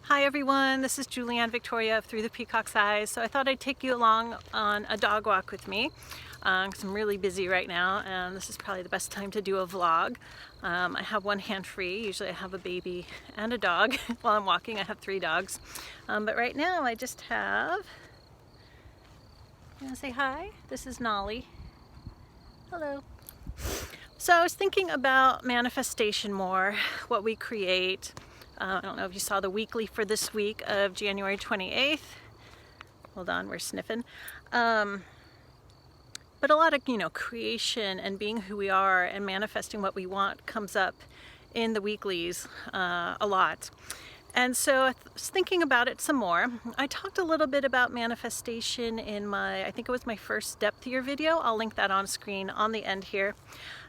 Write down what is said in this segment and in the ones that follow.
Hi everyone, this is Julianne Victoria of Through the Peacock's Eyes. So I thought I'd take you along on a dog walk with me because I'm really busy right now and this is probably the best time to do a vlog. I have one hand free. Usually I have a baby and a dog. While I'm walking I have 3 dogs. But right now I just have, you want to say hi? This is Nolly. Hello. So I was thinking about manifestation more, what we create. I don't know if you saw the weekly for this week of January 28th. Hold on, we're sniffing. But a lot of, creation and being who we are and manifesting what we want comes up in the weeklies a lot. And so I was thinking about it some more. I talked a little bit about manifestation in I think it was my first depth year video. I'll link that on screen on the end here,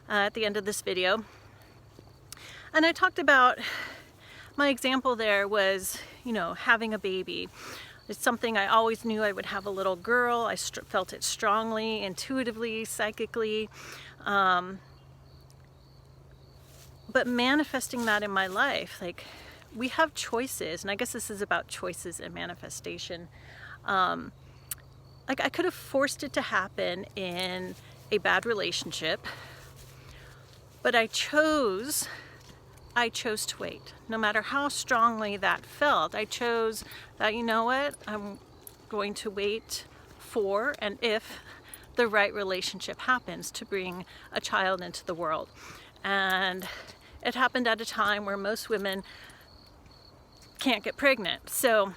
at the end of this video. And I talked about, my example there was, having a baby. It's something I always knew I would have a little girl. I felt it strongly, intuitively, psychically. But manifesting that in my life, we have choices, and I guess this is about choices and manifestation. I could have forced it to happen in a bad relationship, but I chose to wait. No matter how strongly that felt, I chose that, you know what, I'm going to wait for and if the right relationship happens to bring a child into the world. And it happened at a time where most women can't get pregnant. So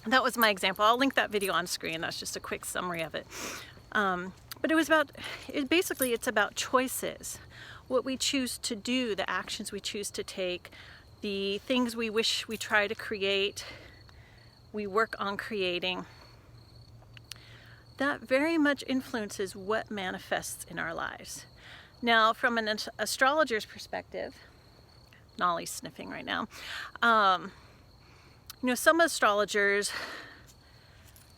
that was my example. I'll link that video on screen. That's just a quick summary of it. But it's about choices. What we choose to do, the actions we choose to take, the things we wish we try to create, we work on creating. That very much influences what manifests in our lives. Now, from an astrologer's perspective, Nolly's sniffing right now, some astrologers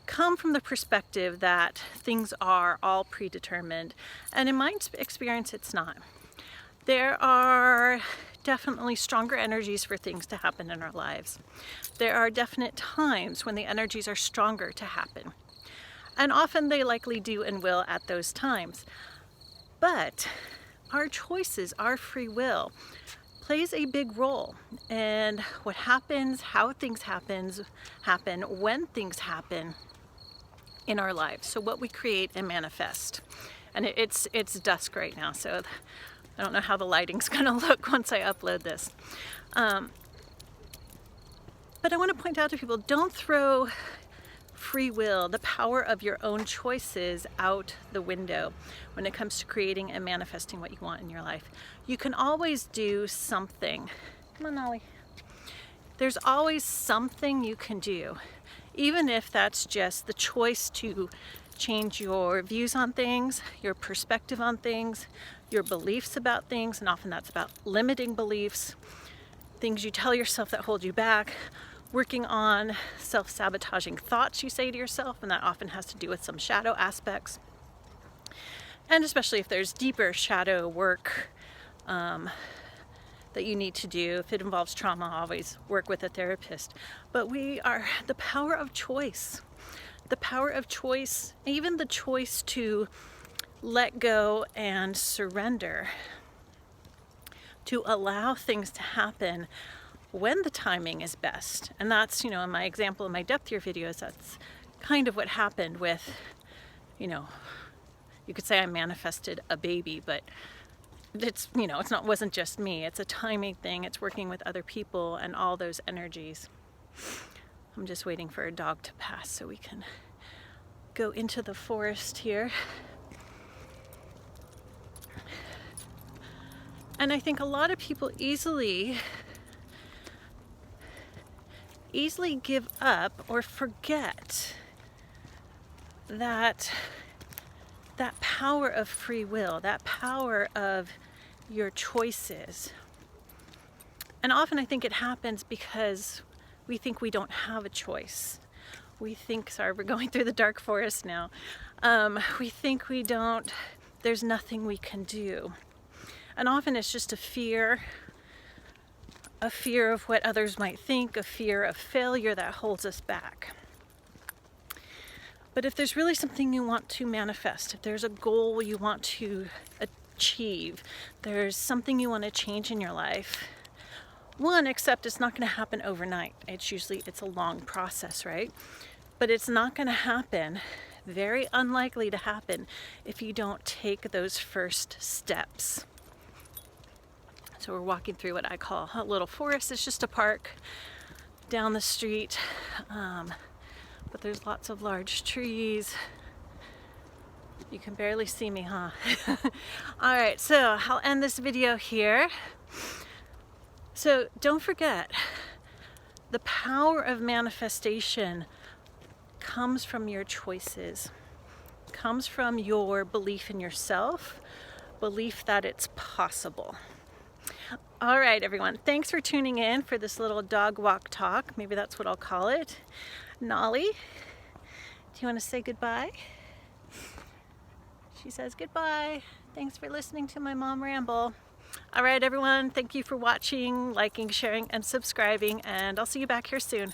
come from the perspective that things are all predetermined, and in my experience it's not. There are definitely stronger energies for things to happen in our lives. There are definite times when the energies are stronger to happen, and often they likely do and will at those times. But our choices, our free will, plays a big role in what happens, how things happen, when things happen in our lives. So what we create and manifest. And it's dusk right now, so I don't know how the lighting's gonna look once I upload this. But I want to point out to people, don't throw free will, the power of your own choices, out the window when it comes to creating and manifesting what you want in your life. You can always do something. Come on, Ollie. There's always something you can do, even if that's just the choice to change your views on things, your perspective on things, your beliefs about things, and often that's about limiting beliefs, things you tell yourself that hold you back, working on self-sabotaging thoughts you say to yourself, and that often has to do with some shadow aspects. And especially if there's deeper shadow work that you need to do. If it involves trauma, always work with a therapist. But the power of choice. The power of choice, even the choice to let go and surrender, to allow things to happen when the timing is best. And that's, in my example in my depth year videos, that's kind of what happened with, you could say I manifested a baby, but it's, wasn't just me. It's a timing thing. It's working with other people and all those energies. I'm just waiting for a dog to pass so we can go into the forest here. And I think a lot of people easily give up or forget that power of free will, that power of your choices. And often I think it happens because we think we don't have a choice. We think, sorry, we're going through the dark forest now. We think there's nothing we can do. And often it's just a fear a fear of what others might think, a fear of failure that holds us back. But if there's really something you want to manifest, if there's a goal you want to achieve, there's something you want to change in your life, except it's not going to happen overnight. It's a long process, right? But it's not going to happen, very unlikely to happen, if you don't take those first steps. So we're walking through what I call a little forest. It's just a park down the street, but there's lots of large trees. You can barely see me, huh? All right, so I'll end this video here. So don't forget, the power of manifestation comes from your choices, comes from your belief in yourself, belief that it's possible. All right, everyone, thanks for tuning in for this little dog walk talk. Maybe that's what I'll call it. Nolly, do you want to say goodbye? She says goodbye. Thanks for listening to my mom ramble. All right, everyone, thank you for watching, liking, sharing, and subscribing, and I'll see you back here soon.